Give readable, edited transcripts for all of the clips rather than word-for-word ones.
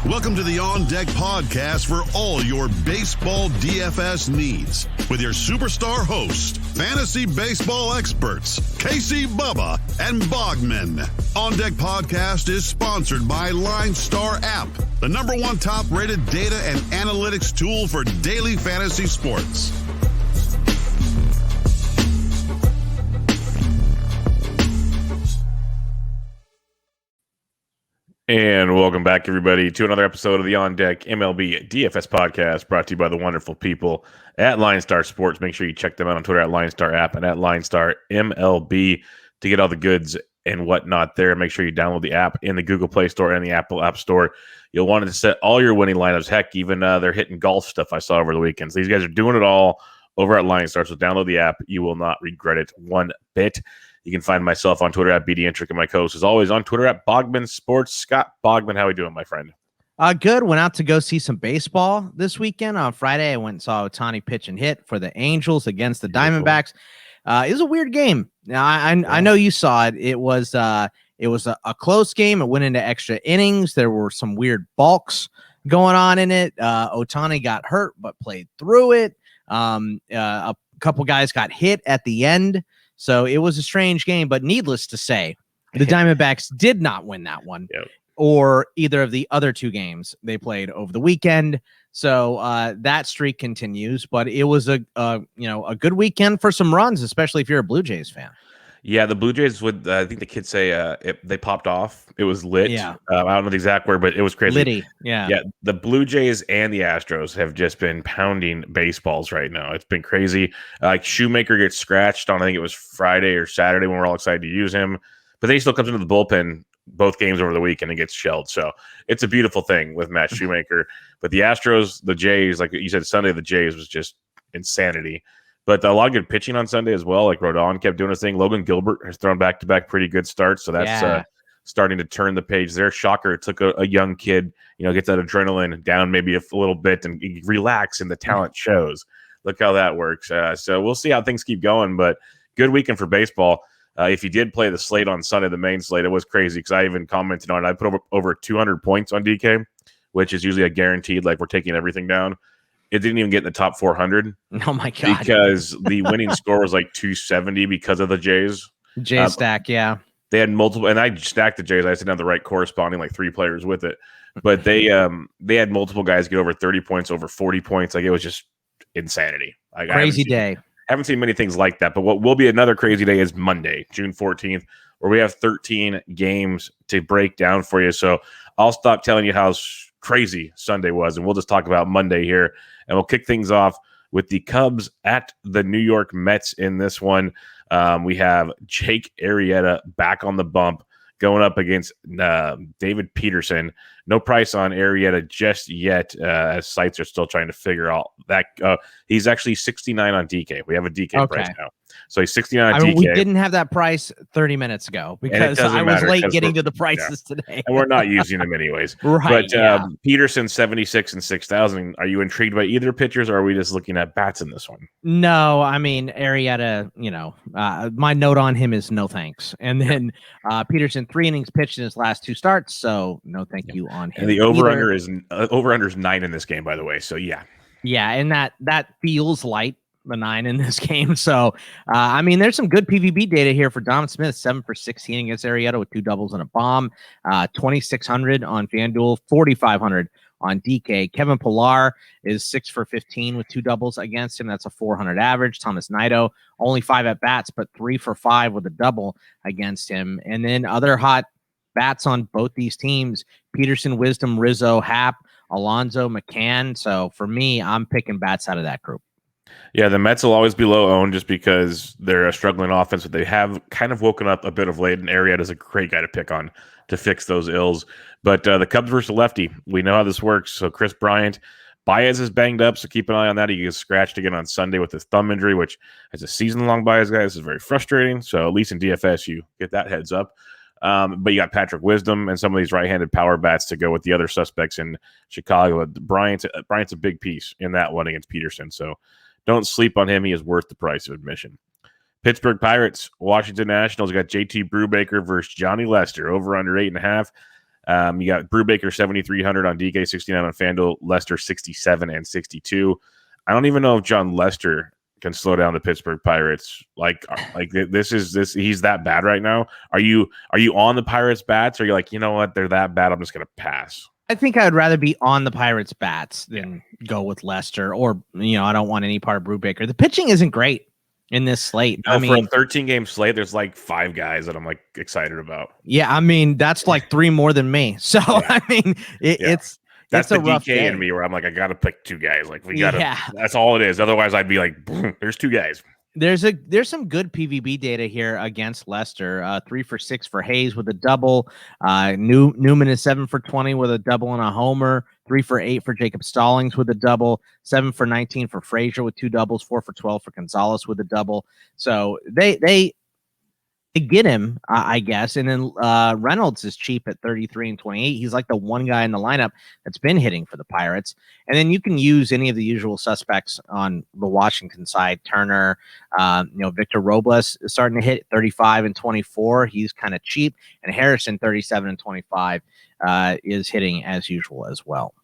Welcome to the On Deck podcast for all your baseball DFS needs with your superstar hosts, fantasy baseball experts, Casey, Bubba, and Bogman. On Deck podcast is sponsored by LineStar app, the #1 top-rated data and analytics tool for daily fantasy sports. And welcome back, everybody, to another episode of the On Deck MLB DFS podcast, brought to you by the wonderful people at LineStar Sports. Make sure you check them out on Twitter at LineStar app and at LineStar MLB to get all the goods and whatnot there. Make sure you download the app in the Google Play Store and the Apple App Store. You'll want to set all your winning lineups. Heck, even they're hitting golf stuff I saw over the weekend. So these guys are doing it all over at LineStar. So download the app. You will not regret it one bit. You can find myself on Twitter at BDintric and my co-host, as always, on Twitter at Bogman Sports. Scott Bogman, how are we doing, my friend? Good. Went out to go see some baseball this weekend. On Friday, I went and saw Ohtani pitch and hit for the Angels against the Diamondbacks. It was a weird game. Now, I know you saw it. It was a close game. It went into extra innings. There were some weird balks going on in it. Ohtani got hurt but played through it. A couple guys got hit at the end. So it was a strange game, but needless to say, the Diamondbacks did not win that one or either of the other two games they played over the weekend. So that streak continues, but it was a good weekend for some runs, especially if you're a Blue Jays fan. Yeah, the Blue Jays would, I think the kids say they popped off. It was lit. Yeah. I don't know the exact word, but it was crazy. Litty. Yeah. Yeah. The Blue Jays and the Astros have just been pounding baseballs right now. It's been crazy. Shoemaker gets scratched on, I think it was Friday or Saturday when we're all excited to use him. But then he still comes into the bullpen both games over the weekend and gets shelled. So it's a beautiful thing with Matt Shoemaker. But the Astros, the Jays, like you said, Sunday, the Jays was just insanity. But a lot of good pitching on Sunday as well. Like Rodon kept doing his thing. Logan Gilbert has thrown back-to-back pretty good starts. So that's starting to turn the page there. Shocker, took a young kid, gets that adrenaline down maybe a little bit and relax, and the talent shows. Look how that works. So we'll see how things keep going. But good weekend for baseball. If you did play the slate on Sunday, the main slate, it was crazy because I even commented on it. I put over 200 points on DK, which is usually a guaranteed, like we're taking everything down. It didn't even get in the top 400. Oh, my God. Because the winning score was like 270 because of the Jays. Stack, yeah. They had multiple, and I stacked the Jays. I didn't have the right corresponding, like 3 players with it. But they had multiple guys get over 30 points, over 40 points. Like, it was just insanity. Like, crazy day. Haven't seen many things like that. But what will be another crazy day is Monday, June 14th, where we have 13 games to break down for you. So I'll stop telling you how crazy Sunday was, and we'll just talk about Monday here. And we'll kick things off with the Cubs at the New York Mets in this one. We have Jake Arrieta back on the bump going up against David Peterson. No price on Arrieta just yet, as sites are still trying to figure out that. He's actually 69 on DK. We have a DK price now. So he's 69 on DK. We didn't have that price 30 minutes ago because I was late getting to the prices today. And we're not using them anyways. Right. But Peterson, 76 and 6,000. Are you intrigued by either pitchers, or are we just looking at bats in this one? No, I mean, Arrieta, my note on him is no thanks. And then Peterson, 3 innings pitched in his last 2 starts. So no thank you on him. And the over-under is 9 in this game, by the way. So, yeah. Yeah, and that feels light, the 9 in this game. So, there's some good PVB data here for Dom Smith, 7 for 16 against Arrieta with 2 doubles and a bomb, 2,600 on FanDuel, 4,500 on DK. Kevin Pillar is 6 for 15 with 2 doubles against him. That's a 400 average. Thomas Nido, only 5 at bats, but 3 for 5 with a double against him. And then other hot bats on both these teams: Peterson, Wisdom, Rizzo, Happ, Alonso, McCann. So for me, I'm picking bats out of that group. Yeah, the Mets will always be low owned just because they're a struggling offense, but they have kind of woken up a bit of late, and Arrieta is a great guy to pick on to fix those ills. But the Cubs versus lefty, we know how this works. So Chris Bryant, Baez is banged up, so keep an eye on that. He gets scratched again on Sunday with his thumb injury, which as a season-long Baez guy, this is very frustrating. So at least in DFS, you get that heads up. But you got Patrick Wisdom and some of these right-handed power bats to go with the other suspects in Chicago. Bryant's a big piece in that one against Peterson. So don't sleep on him. He is worth the price of admission. Pittsburgh Pirates, Washington Nationals got JT Brubaker versus Johnny Lester over under 8.5. You got Brubaker 7,300 on DK, 69 on FanDuel, Lester 67 and 62. I don't even know if John Lester can slow down the Pittsburgh Pirates. He's that bad right now. Are you on the Pirates bats? Or are you like, you know what, they're that bad, I'm just gonna pass? I think I would rather be on the Pirates bats than go with Lester, or I don't want any part of Brubaker. The pitching isn't great in this slate. No, for a 13-game slate, there's like 5 guys that I'm like excited about. Yeah, I mean that's like 3 more than me. So I mean it's that's a the rough DK day. in me where I'm like, I gotta pick 2 guys. Like we gotta. Yeah. That's all it is. Otherwise, I'd be like, there's 2 guys. There's some good PVB data here against Leicester. 3 for 6 for Hayes with a double. Newman is 7 for 20 with a double and a homer. 3 for 8 for Jacob Stallings with a double. 7 for 19 for Frazier with 2 doubles. 4 for 12 for Gonzalez with a double. So they get him, I guess. And then Reynolds is cheap at 33 and 28. He's like the one guy in the lineup that's been hitting for the Pirates. And then you can use any of the usual suspects on the Washington side. Turner, Victor Robles is starting to hit 35 and 24. He's kind of cheap. And Harrison, 37 and 25, is hitting as usual as well.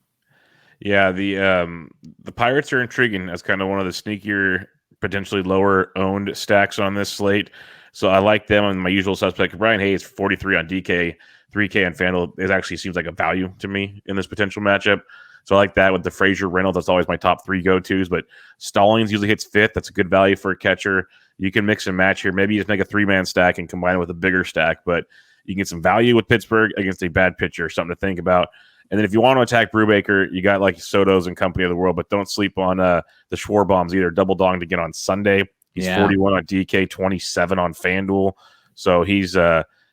Yeah, the Pirates are intriguing as kind of one of the sneakier, potentially lower owned stacks on this slate. So I like them on my usual suspect. Brian Hayes, 43 on DK, 3K on FanDuel. It actually seems like a value to me in this potential matchup. So I like that with the Frazier Reynolds. That's always my top 3 go-tos. But Stallings usually hits 5th. That's a good value for a catcher. You can mix and match here. Maybe you just make a 3-man stack and combine it with a bigger stack. But you can get some value with Pittsburgh against a bad pitcher. Something to think about. And then if you want to attack Brubaker, you got like Soto's and company of the world. But don't sleep on the Schwarbombs either. Double donged again on Sunday. He's 41 on DK, 27 on FanDuel. So he's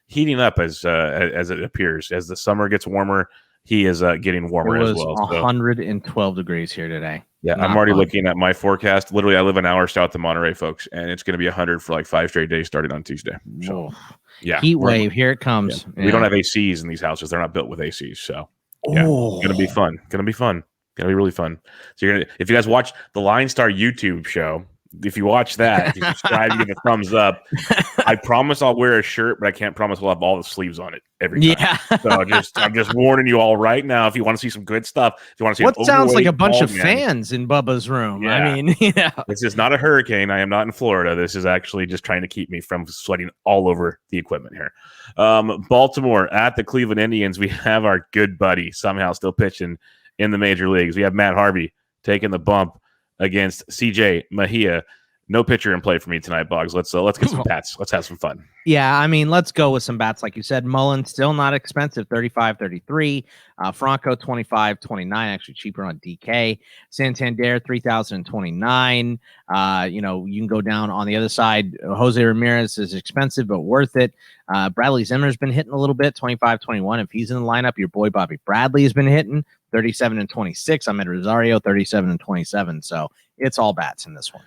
heating up as it appears. As the summer gets warmer, he is getting warmer as well. 112 degrees here today. Yeah, I'm already looking at my forecast. Literally, I live an hour south of Monterey, folks, and it's going to be 100 for like 5 straight days starting on Tuesday. So, yeah. Heat wave, here it comes. Yeah. We don't have ACs in these houses. They're not built with ACs. So, yeah, it's going to be fun. Going to be really fun. So, if you guys watch the LineStar YouTube show, if you watch that, you subscribe, you give a thumbs up. I promise I'll wear a shirt, but I can't promise we'll have all the sleeves on it every time. Yeah. So I'm just warning you all right now. If you want to see some good stuff, if you want to see what sounds like a bunch of fans in Bubba's room. Yeah. I mean, this is not a hurricane. I am not in Florida. This is actually just trying to keep me from sweating all over the equipment here. Baltimore at the Cleveland Indians. We have our good buddy somehow still pitching in the major leagues. We have Matt Harvey taking the bump against CJ Mejia. No pitcher in play for me tonight, Boggs. Let's get some bats. Let's have some fun. Yeah, I mean, let's go with some bats. Like you said, Mullen, still not expensive, 35, 33. Franco, 25, 29, actually cheaper on DK. Santander, 3,029. You can go down on the other side. Jose Ramirez is expensive, but worth it. Bradley Zimmer's been hitting a little bit, 25, 21. If he's in the lineup, your boy Bobby Bradley has been hitting 37 and 26. Ahmed Rosario, 37 and 27. So it's all bats in this one.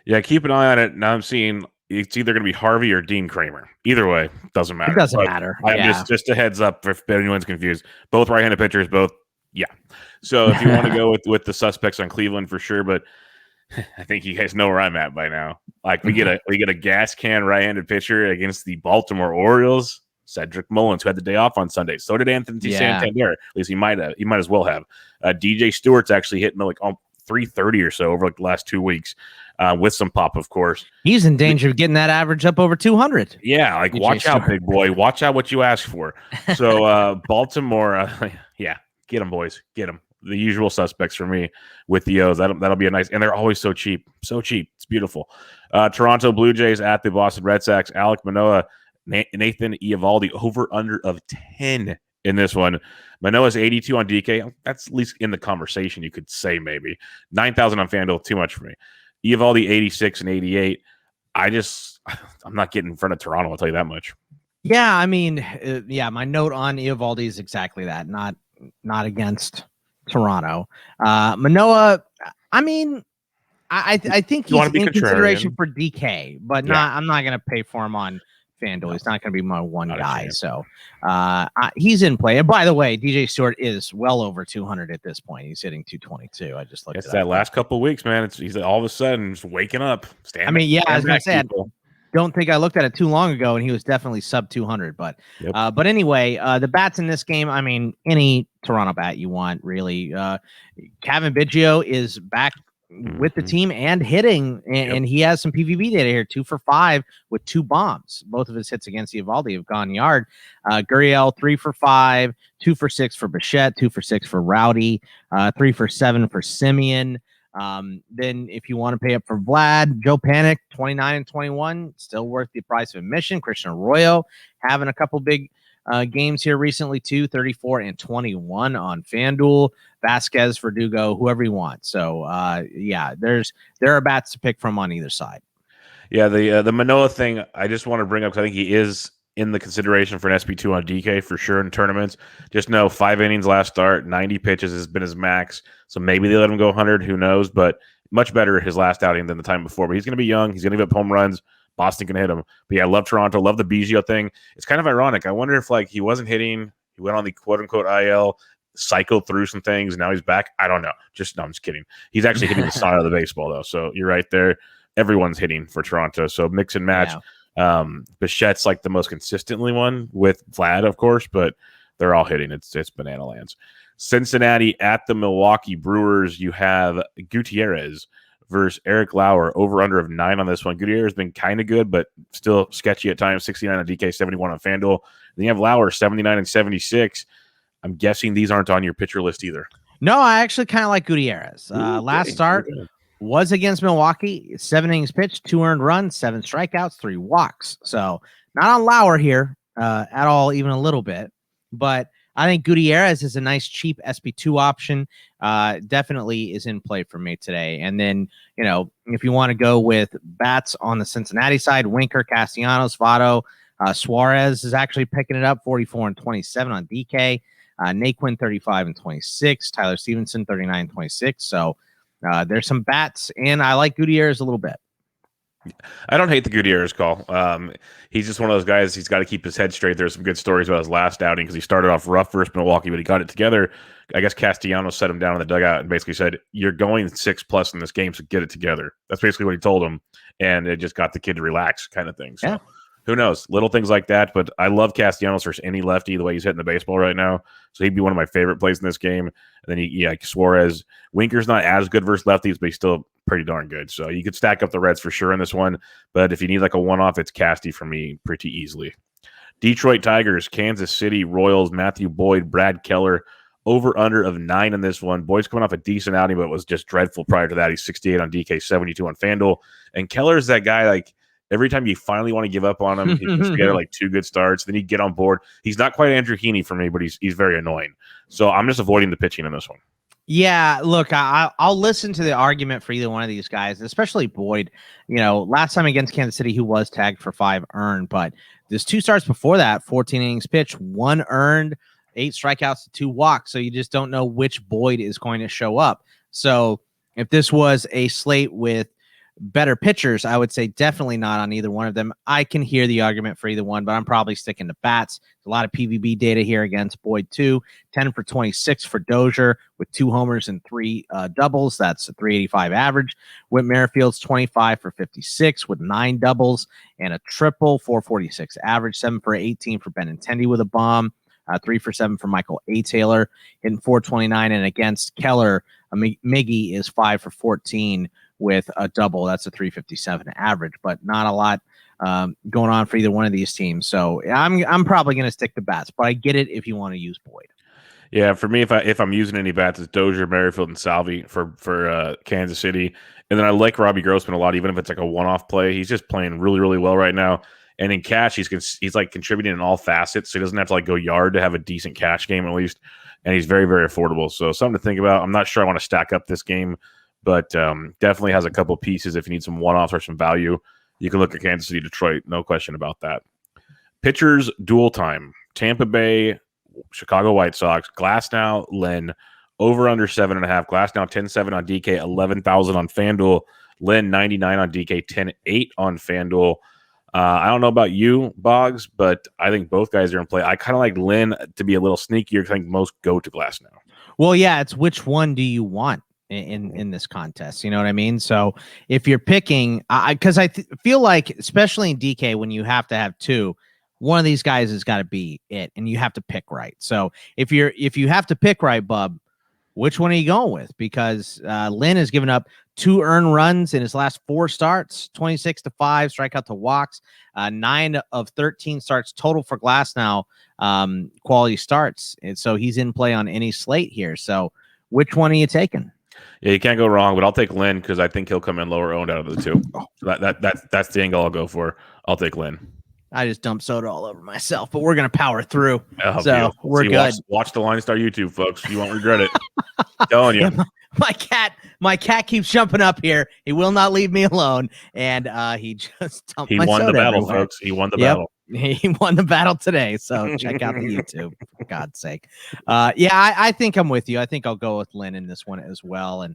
Yeah, keep an eye on it. Now I'm seeing it's either going to be Harvey or Dean Kramer. Either way, doesn't matter. It doesn't matter. Just a heads up if anyone's confused. Both right-handed pitchers, both. Yeah. So if you want to go with the suspects on Cleveland for sure, but I think you guys know where I'm at by now. Like we get a gas can right-handed pitcher against the Baltimore Orioles. Cedric Mullins, who had the day off on Sunday. So did Anthony Santander. At least he might as well have. DJ Stewart's actually hitting like 330 or so over like the last 2 weeks. With some pop, of course. He's in danger of getting that average up over 200. Yeah, like watch out, big boy. Watch out what you ask for. So Baltimore, get them, boys. Get them. The usual suspects for me with the O's. That'll be a nice, and they're always so cheap. So cheap. It's beautiful. Toronto Blue Jays at the Boston Red Sox. Alek Manoah, Nathan Eovaldi, over-under of 10 in this one. Manoah's 82 on DK. That's at least in the conversation, you could say maybe. 9,000 on FanDuel, too much for me. Eovaldi 86 and 88. I'm not getting in front of Toronto, I'll tell you that much. Yeah, I mean, my note on Eovaldi is exactly that. Not against Toronto. Manoah, I mean, I think he's in consideration for DK, but I'm not going to pay for him on FanDuel. He's not going to be my one guy. So he's in play. And by the way, DJ Stewart is well over 200 at this point. He's hitting 222. I just looked at that last couple of weeks, man. He's all of a sudden just waking up. I was going to say, don't think I looked at it too long ago, and he was definitely sub 200. But anyway, the bats in this game, I mean, any Toronto bat you want, really. Kevin Biggio is back with the team and hitting, and he has some PVB data here, 2 for 5 with 2 bombs. Both of his hits against Eovaldi have gone yard. Gurriel 3 for 5, 2 for 6 for Bichette, 2 for 6 for Rowdy, 3 for 7 for Simeon. Then if you want to pay up for Vlad, Joe Panic 29 and 21, still worth the price of admission. Christian Arroyo having a couple big games here recently too, 34 and 21 on FanDuel. Vasquez, Verdugo, whoever you want. So there are bats to pick from on either side. Yeah, the Manoah thing I just want to bring up because I think he is in the consideration for an SP2 on DK for sure in tournaments. Just know 5 innings last start, 90 pitches has been his max. So maybe they let him go 100, who knows, but much better his last outing than the time before. But he's going to be young. He's going to give up home runs. Boston can hit him. But yeah, I love Toronto. Love the Biggio thing. It's kind of ironic. I wonder if he wasn't hitting. He went on the quote-unquote IL, cycled through some things. Now he's back. I don't know. I'm just kidding. He's actually hitting the side of the baseball, though. So you're right there. Everyone's hitting for Toronto. So mix and match. Yeah. Bichette's the most consistently one with Vlad, of course, but they're all hitting. It's banana lands. Cincinnati at the Milwaukee Brewers. You have Gutierrez versus Eric Lauer. Over under of 9 on this one. Gutierrez has been kind of good, but still sketchy at times. 69 on DK, 71 on FanDuel. Then you have Lauer 79 and 76. I'm guessing these aren't on your pitcher list either. No, I actually kind of like Gutierrez. Last start was against Milwaukee. 7 innings pitched, 2 earned runs, 7 strikeouts, 3 walks. So not on Lauer here at all, even a little bit. But I think Gutierrez is a nice, cheap SP2 option. Definitely is in play for me today. And then, if you want to go with bats on the Cincinnati side, Winker, Castellanos, Votto, Suarez is actually picking it up, 44 and 27 on DK. Naquin, 35 and 26. Tyler Stevenson, 39 and 26. So there's some bats, and I like Gutierrez a little bit. I don't hate the Gutierrez call. He's just one of those guys. He's got to keep his head straight. There's some good stories about his last outing because he started off rough versus Milwaukee, but he got it together. I guess Castellanos set him down in the dugout and basically said, "You're going 6+ in this game, so get it together." That's basically what he told him, and it just got the kid to relax, kind of thing. So. Yeah. Who knows? Little things like that, but I love Castellanos versus any lefty the way he's hitting the baseball right now. So he'd be one of my favorite plays in this game. And then Suarez. Winker's not as good versus lefties, but he's still pretty darn good. So you could stack up the Reds for sure in this one. But if you need a one-off, it's Casty for me pretty easily. Detroit Tigers, Kansas City Royals, Matthew Boyd, Brad Keller. Over under of 9 in this one. Boyd's coming off a decent outing, but was just dreadful prior to that. He's 68 on DK, 72 on FanDuel. And Keller's that guy every time you finally want to give up on him, he puts together 2 good starts. Then you get on board. He's not quite Andrew Heaney for me, but he's very annoying. So I'm just avoiding the pitching in this one. Yeah, look, I'll listen to the argument for either one of these guys, especially Boyd. Last time against Kansas City, he was tagged for 5 earned, but there's 2 starts before that, 14 innings pitched, 1 earned, 8 strikeouts, 2 walks. So you just don't know which Boyd is going to show up. So if this was a slate with better pitchers, I would say definitely not on either one of them. I can hear the argument for either one, but I'm probably sticking to bats. There's a lot of PVB data here against Boyd too. 10 for 26 for Dozier with 2 homers and 3 doubles. That's a 385 average. Whit Merrifield's 25 for 56 with 9 doubles and a triple, 446 average. 7 for 18 for Benintendi with a bomb. 3 for 7 for Michael A. Taylor, hitting 429. And against Keller, Miggy is 5 for 14 with a double. That's a 357 average, but not a lot going on for either one of these teams. So I'm probably going to stick to bats, but I get it if you want to use Boyd. Yeah, for me, if I'm using any bats, it's Dozier, Merrifield, and Salvi for Kansas City. And then I like Robbie Grossman a lot, even if it's a one-off play. He's just playing really, really well right now. And in cash, he's contributing in all facets, so he doesn't have to go yard to have a decent cash game at least. And he's very, very affordable. So something to think about. I'm not sure I want to stack up this game, but definitely has a couple pieces if you need some one-offs or some value. You can look at Kansas City, Detroit. No question about that. Pitchers dual time. Tampa Bay, Chicago White Sox. Glasnow, Lynn. Over under 7.5. Glasnow 10-7 on DK, 11,000 on FanDuel. Lynn 99 on DK, 10-8 on FanDuel. I don't know about you, Boggs, but I think both guys are in play. I kind of like Lynn to be a little sneakier. I think most go to Glasnow. Well, yeah, it's which one do you want? in this contest. You know what I mean? So if you're picking, because I feel like, especially in DK, when you have to have two, one of these guys has got to be it, and you have to pick right. So if you have to pick right, Bub, which one are you going with? Because Lynn has given up 2 earned runs in his last 4 starts, 26-5, strikeout to walks, 9 of 13 starts total for Glasnow, quality starts. And so he's in play on any slate here. So which one are you taking? Yeah, you can't go wrong, but I'll take Lynn because I think he'll come in lower owned out of the two. So that's the angle I'll go for. I'll take Lynn. I just dumped soda all over myself, but we're going to power through. So we're good. Watch the LineStar YouTube, folks. You won't regret it. I'm telling you. Yeah, my cat keeps jumping up here. He will not leave me alone. And he just dumped my soda. He won the battle, everywhere. folks. He won the battle. He won the battle today. So check out the YouTube, for God's sake. I think I'm with you. I think I'll go with Lynn in this one as well. And,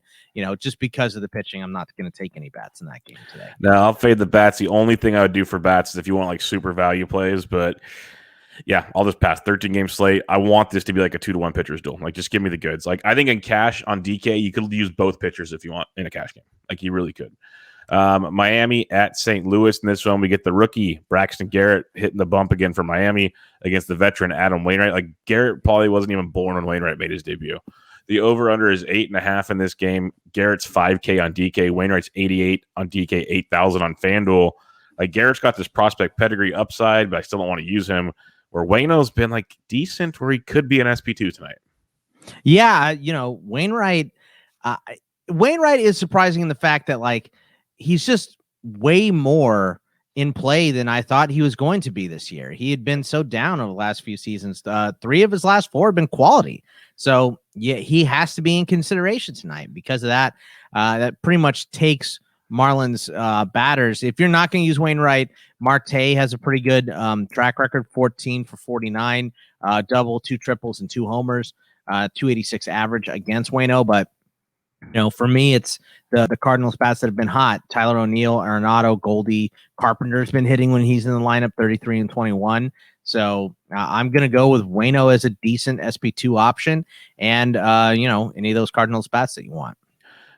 just because of the pitching, I'm not going to take any bats in that game today. No, I'll fade the bats. The only thing I would do for bats is if you want like super value plays, but yeah, I'll just pass 13-game slate. I want this to be like a 2-to-1 pitchers duel. Like, just give me the goods. Like, I think in cash on DK, you could use both pitchers if you want in a cash game. Like, you really could. Miami at St. Louis. In this one, we get the rookie Braxton Garrett hitting the bump again for Miami against the veteran Adam Wainwright. Like, Garrett probably wasn't even born when Wainwright made his debut. The over-under is 8.5 in this game. Garrett's 5K on DK. Wainwright's 88 on DK, 8,000 on FanDuel. Like, Garrett's got this prospect pedigree upside, but I still don't want to use him. Where Waino's been like decent, where he could be an SP2 tonight. Yeah, Wainwright. Wainwright is surprising in the fact that like he's just way more in play than I thought he was going to be this year. He had been so down over the last few seasons. 3 of his last 4 have been quality. So yeah, he has to be in consideration tonight because of that. That pretty much takes Marlins batters. If you're not going to use Wainwright, Marte has a pretty good track record, 14 for 49, double, 2 triples, and 2 homers, 286 average against Waino. But for me, it's the Cardinals bats that have been hot. Tyler O'Neill, Arenado, Goldie, Carpenter's been hitting when he's in the lineup, 33 and 21. So I'm going to go with Waino as a decent SP2 option, and any of those Cardinals bats that you want.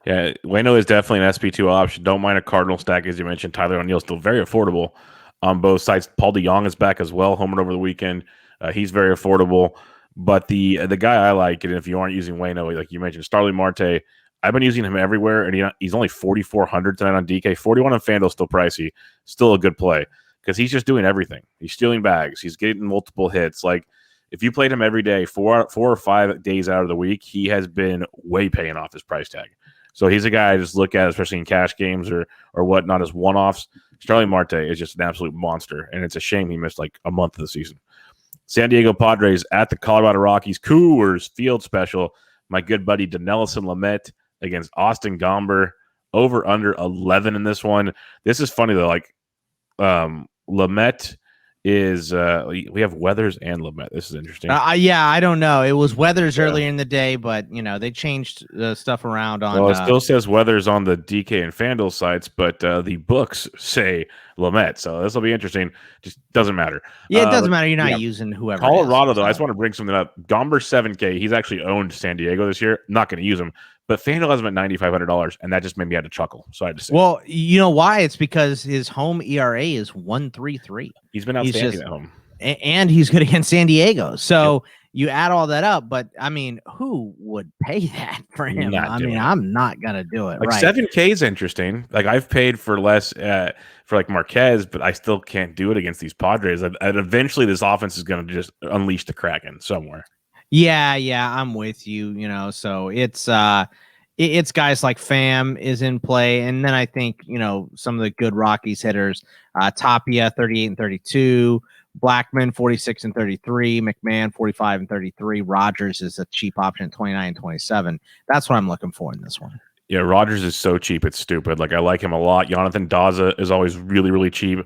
Yeah, Waino is definitely an SP2 option. Don't mind a Cardinal stack, as you mentioned. Tyler O'Neill still very affordable on both sides. Paul DeJong is back as well, homered over the weekend. He's very affordable. But the guy I like, and if you aren't using Waino, like you mentioned, Starling Marte, I've been using him everywhere, and he's only 4,400 tonight on DK. 41 on FanDuel, still pricey. Still a good play because he's just doing everything. He's stealing bags. He's getting multiple hits. Like, if you played him every day, 4 or 5 days out of the week, he has been way paying off his price tag. So he's a guy I just look at, especially in cash games or whatnot, as one-offs. Starling Marte is just an absolute monster, and it's a shame he missed like a month of the season. San Diego Padres at the Colorado Rockies. Coors Field special. My good buddy Dinelson Lamet against Austin Gomber. Over under 11 in this one. This is funny though. Like Lamet is we have Weathers and Lamet. This is interesting. I don't know. It was Weathers earlier in the day, but they changed the stuff around on. Well, it still says Weathers on the DK and FanDuel sites, but the books say Lamet. So this will be interesting. Just doesn't matter. Yeah, it doesn't matter. You're not using whoever. Colorado, though, I just want to bring something up. Gomber 7K. He's actually owned San Diego this year. Not going to use him. But FanDuel has him at $9,500, and that just made me have to chuckle. So I had to say. Well, you know why? It's because his home ERA is 1.33. He's been outstanding at home. And he's good against San Diego. So you add all that up, but I mean, who would pay that for him? I'm not going to do it. Like right. 7K is interesting. Like I've paid for less for like Marquez, but I still can't do it against these Padres. And eventually this offense is going to just unleash the Kraken somewhere. Yeah, I'm with you, so it's guys like Pham is in play. And then I think, some of the good Rockies hitters, Tapia 38 and 32, Blackman 46 and 33, McMahon 45 and 33. Rogers is a cheap option at 29 and 27. That's what I'm looking for in this one. Yeah, Rogers is so cheap, it's stupid. Like I like him a lot. Jonathan Daza is always really, really cheap.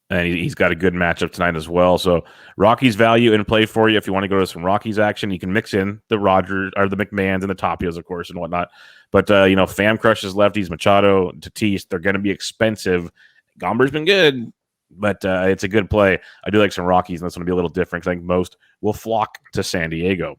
And he's got a good matchup tonight as well. So Rockies value in play for you. If you want to go to some Rockies action, you can mix in the Rogers or the McMahons and the Tapias, of course, and whatnot. But, Pham crushes lefties, Machado, Tatis. They're going to be expensive. Gomber's been good, but it's a good play. I do like some Rockies, and that's going to be a little different because I think most will flock to San Diego.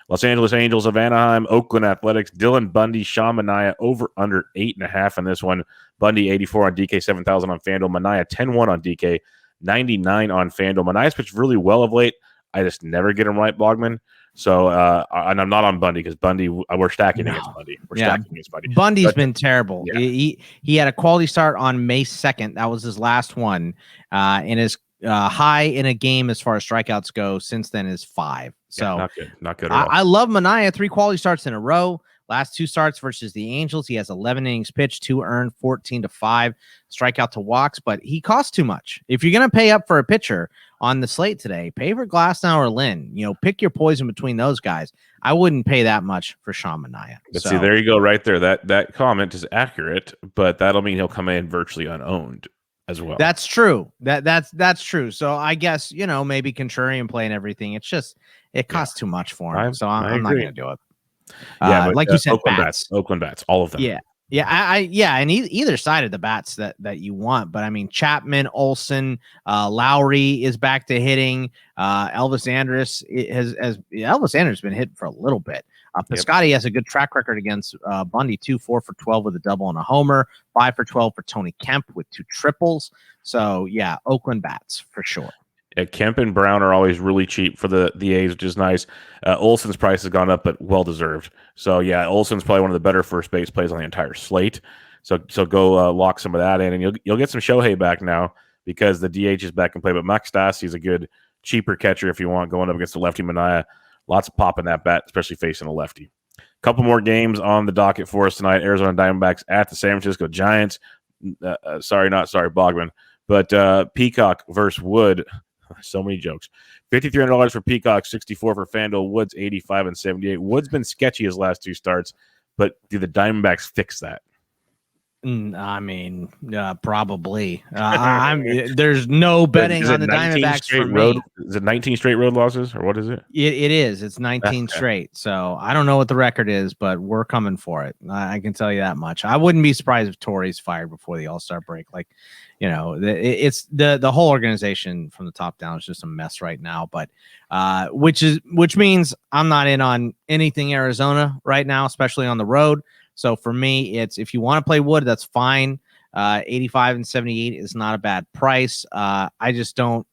Los Angeles Angels of Anaheim, Oakland Athletics, Dylan Bundy, Sean Manaea, over under 8.5 in this one. Bundy 84 on DK, 7,000 on FanDuel. Manaea 10-1 on DK, 99 on FanDuel. Manaea's pitched really well of late. I just never get him right, Bogman. So, and I'm not on Bundy because Bundy, we're stacking against Bundy. We're stacking against Bundy. Bundy's been terrible. Yeah. He had a quality start on May 2nd. That was his last one. And his high in a game as far as strikeouts go since then is 5. So not good at all. I love Manaea. 3 quality starts in a row. Last 2 starts versus the Angels, he has 11 innings pitched, 2 earned, 14-5 strikeout to walks, but he costs too much. If you're going to pay up for a pitcher on the slate today, pay for Glasnow or Lynn. Pick your poison between those guys. I wouldn't pay that much for Sean Manaea. But see, there you go, right there. That comment is accurate, but that'll mean he'll come in virtually unowned as well. That's true. That's true. So I guess maybe contrarian play and everything. It's just it costs too much for him. I'm not going to do it. Yeah, but, like you said, Oakland bats, all of them. Yeah, and either side of the bats that you want. But I mean, Chapman, Olsen, Lowry is back to hitting. Elvis Andrus Elvis Andrus been hitting for a little bit. Piscotty has a good track record against Bundy too, 4 for 12 with a double and a homer, 5 for 12 for Tony Kemp with 2 triples. So yeah, Oakland bats for sure. Kemp and Brown are always really cheap for the A's, which is nice. Olsen's price has gone up, but well deserved. So yeah, Olsen's probably one of the better first base plays on the entire slate. So go lock some of that in, and you'll get some Shohei back now because the DH is back in play. But Max Stassi is a good cheaper catcher if you want going up against the lefty Manaea. Lots of pop in that bat, especially facing a lefty. Couple more games on the docket for us tonight. Arizona Diamondbacks at the San Francisco Giants. Sorry, Bogman, but Peacock versus Wood. So many jokes. $5,300 for Peacock, 64 for FanDuel. Woods 85 and 78. Woods been sketchy his last 2 starts, but do the Diamondbacks fix that? I mean, probably. There's no betting on the Diamondbacks for me. Is it 19 straight road losses, or what is it? It is. It's 19 straight. So I don't know what the record is, but we're coming for it. I can tell you that much. I wouldn't be surprised if Torrey's fired before the All-Star break. It's the whole organization from the top down is just a mess right now. But which means I'm not in on anything Arizona right now, especially on the road. So for me, it's if you want to play Wood, that's fine. 85 and 78 is not a bad price. I don't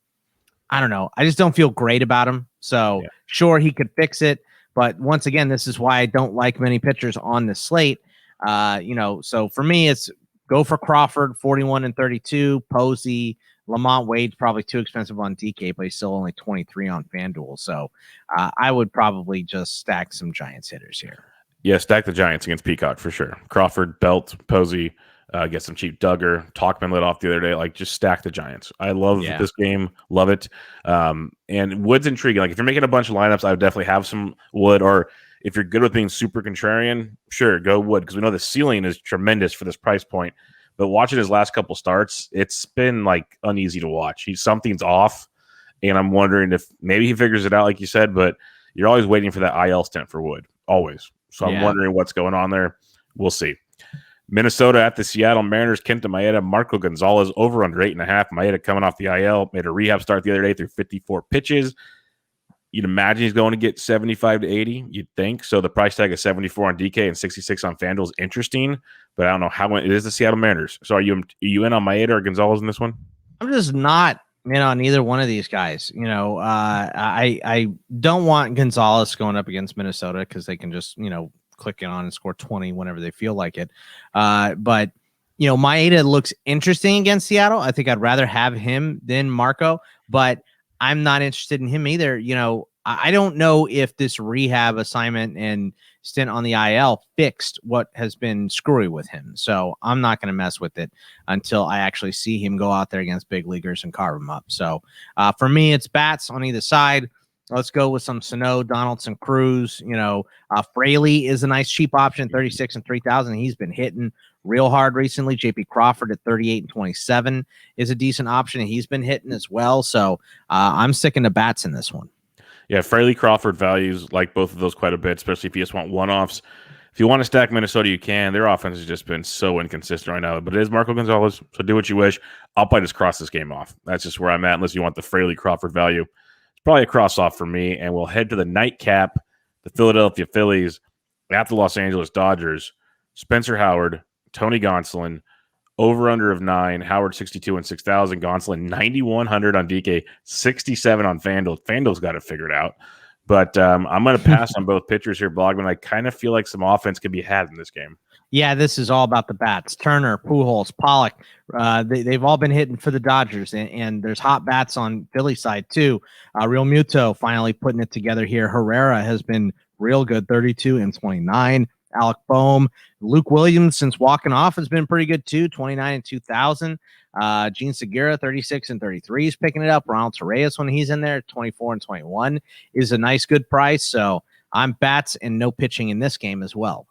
know. I just don't feel great about him. So sure, he could fix it. But once again, this is why I don't like many pitchers on the slate. So for me, it's go for Crawford, 41 and 32. Posey, Lamont Wade's probably too expensive on DK, but he's still only 23 on FanDuel. So I would probably just stack some Giants hitters here. Yeah, stack the Giants against Peacock for sure. Crawford, Belt, Posey, get some cheap Duggar. Talkman lit off the other day. Just stack the Giants. I love this game. Love it. And Wood's intriguing. If you're making a bunch of lineups, I would definitely have some Wood. Or if you're good with being super contrarian, sure, go Wood. Because we know the ceiling is tremendous for this price point. But watching his last couple starts, it's been uneasy to watch. Something's off. And I'm wondering if maybe he figures it out, like you said. But you're always waiting for that IL stint for Wood. Always. So I'm wondering what's going on there. We'll see. Minnesota at the Seattle Mariners. Kenta Maeda, Marco Gonzalez over under 8.5. Maeda coming off the IL, made a rehab start the other day through 54 pitches. You'd imagine he's going to get 75 to 80. You'd think. So the price tag is 74 on DK and 66 on FanDuel is interesting, but I don't know how it is the Seattle Mariners. So are you in on Maeda or Gonzalez in this one? I'm just not in on either one of these guys. I don't want Gonzalez going up against Minnesota because they can just, click it on and score 20 whenever they feel like it. But Maeda looks interesting against Seattle. I think I'd rather have him than Marco, but I'm not interested in him either. I don't know if this rehab assignment and stint on the IL fixed what has been screwy with him. So I'm not going to mess with it until I actually see him go out there against big leaguers and carve them up. So for me, it's bats on either side. Let's go with some Sano, Donaldson, Cruz. Fraley is a nice cheap option, 36 and 3,000. He's been hitting real hard recently. JP Crawford at 38 and 27 is a decent option, and he's been hitting as well. So I'm sticking to bats in this one. Yeah, Fraley Crawford values like both of those quite a bit, especially if you just want one-offs. If you want to stack Minnesota, you can. Their offense has just been so inconsistent right now, but it is Marco Gonzalez, so do what you wish. I'll probably just cross this game off. That's just where I'm at, unless you want the Fraley Crawford value. It's probably a cross-off for me, and we'll head to the nightcap. The the Philadelphia Phillies at the Los Angeles Dodgers. Spencer Howard, Tony Gonsolin, over-under of 9, Howard 62 and 6,000, Gonsolin 9,100 on DK, 67 on FanDuel. FanDuel's got it figured out. But I'm going to pass on both pitchers here, Bogman. I kind of feel like some offense could be had in this game. Yeah, this is all about the bats. Turner, Pujols, Pollock, they've all been hitting for the Dodgers, and there's hot bats on Philly side too. Real Muto finally putting it together here. Herrera has been real good, 32 and 29. Alec Boehm, Luke Williams, since walking off, has been pretty good too, 29 and 2,000. Gene Segura, 36 and 33 is picking it up. Ronald Torreyes, when he's in there, 24 and 21 is a nice, good price. So I'm bats and no pitching in this game as well.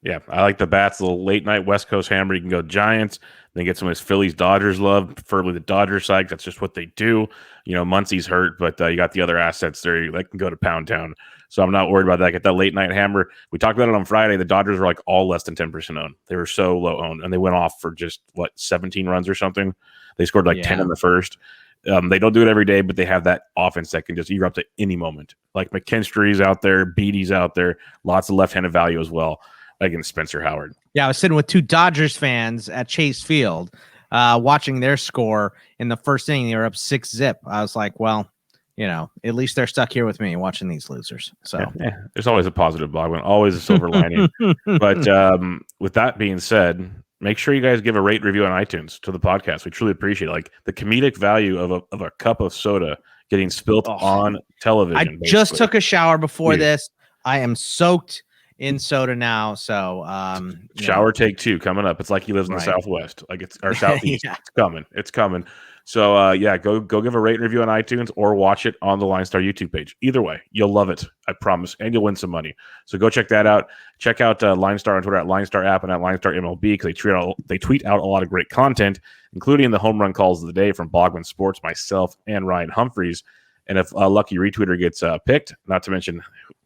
Yeah, I like the bats, a little late night West Coast hammer. You can go Giants, then get some of his Phillies Dodgers love, preferably the Dodgers side. That's just what they do. Muncie's hurt, but you got the other assets there. They can go to Pound Town. So I'm not worried about that. Get that late night hammer. We talked about it on Friday. The Dodgers were like all less than 10% owned. They were so low owned, and they went off for just 17 runs or something. They scored 10 in the first. They don't do it every day, but they have that offense that can just erupt at any moment. Like McKinstry's out there, Beatty's out there, lots of left-handed value as well against Spencer Howard. Yeah, I was sitting with two Dodgers fans at Chase Field watching their score in the first inning. They were up 6-0. I was like, well, at least they're stuck here with me watching these losers. So there's always a positive, Bogman, always a silver lining. But with that being said, make sure you guys give a rate review on iTunes to the podcast. We truly appreciate it. Like the comedic value of a cup of soda getting spilt on television. I just took a shower before this. I am soaked in soda now. So shower take 2 coming up. It's like he lives in the Southwest, like it's our Southeast. It's coming. So go give a rate and review on iTunes or watch it on the LineStar YouTube page. Either way, you'll love it, I promise, and you'll win some money. So go check that out. Check out LineStar on Twitter at LineStar app and at LineStar MLB because they tweet out a lot of great content, including the home run calls of the day from Bogman Sports, myself, and Ryan Humphreys. And if a lucky retweeter gets picked, not to mention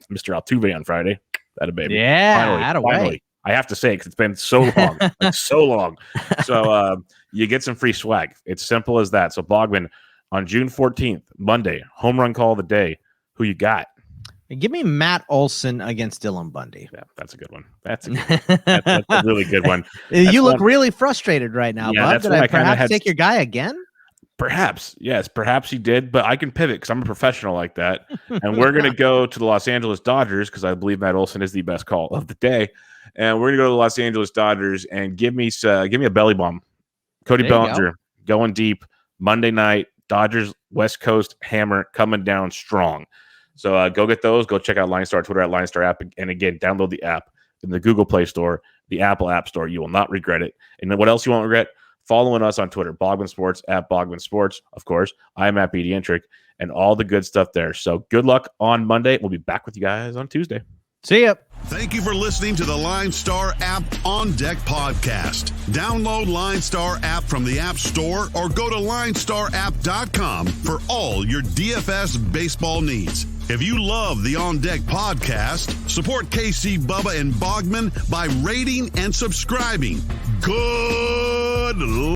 Mr. Altuve on Friday, that a baby. Yeah, finally. I have to say, because it's been so long, so long. So you get some free swag. It's simple as that. So Bogman, on June 14th, Monday, home run call of the day. Who you got? Give me Matt Olson against Dylan Bundy. Yeah, that's a good one. That's a really good one. You look really frustrated right now, Bob. Did I perhaps take your guy again? Perhaps, yes. Perhaps he did, but I can pivot because I'm a professional like that. And we're going to go to the Los Angeles Dodgers because I believe Matt Olson is the best call of the day. And we're going to go to the Los Angeles Dodgers and give me a belly bomb. Cody Bellinger going deep Monday night. Dodgers West Coast hammer coming down strong. So go get those. Go check out LineStar Twitter at LineStar app. And again, download the app in the Google Play Store, the Apple App Store. You will not regret it. And then what else you won't regret? Following us on Twitter, Bogman Sports, at Bogman Sports. Of course, I'm at BDentric and all the good stuff there. So good luck on Monday. We'll be back with you guys on Tuesday. See ya. Thank you for listening to the LineStar App On Deck podcast. Download LineStar app from the App Store or go to LineStarApp.com for all your DFS baseball needs. If you love the On Deck podcast, support KC, Bubba, and Bogman by rating and subscribing. Good luck.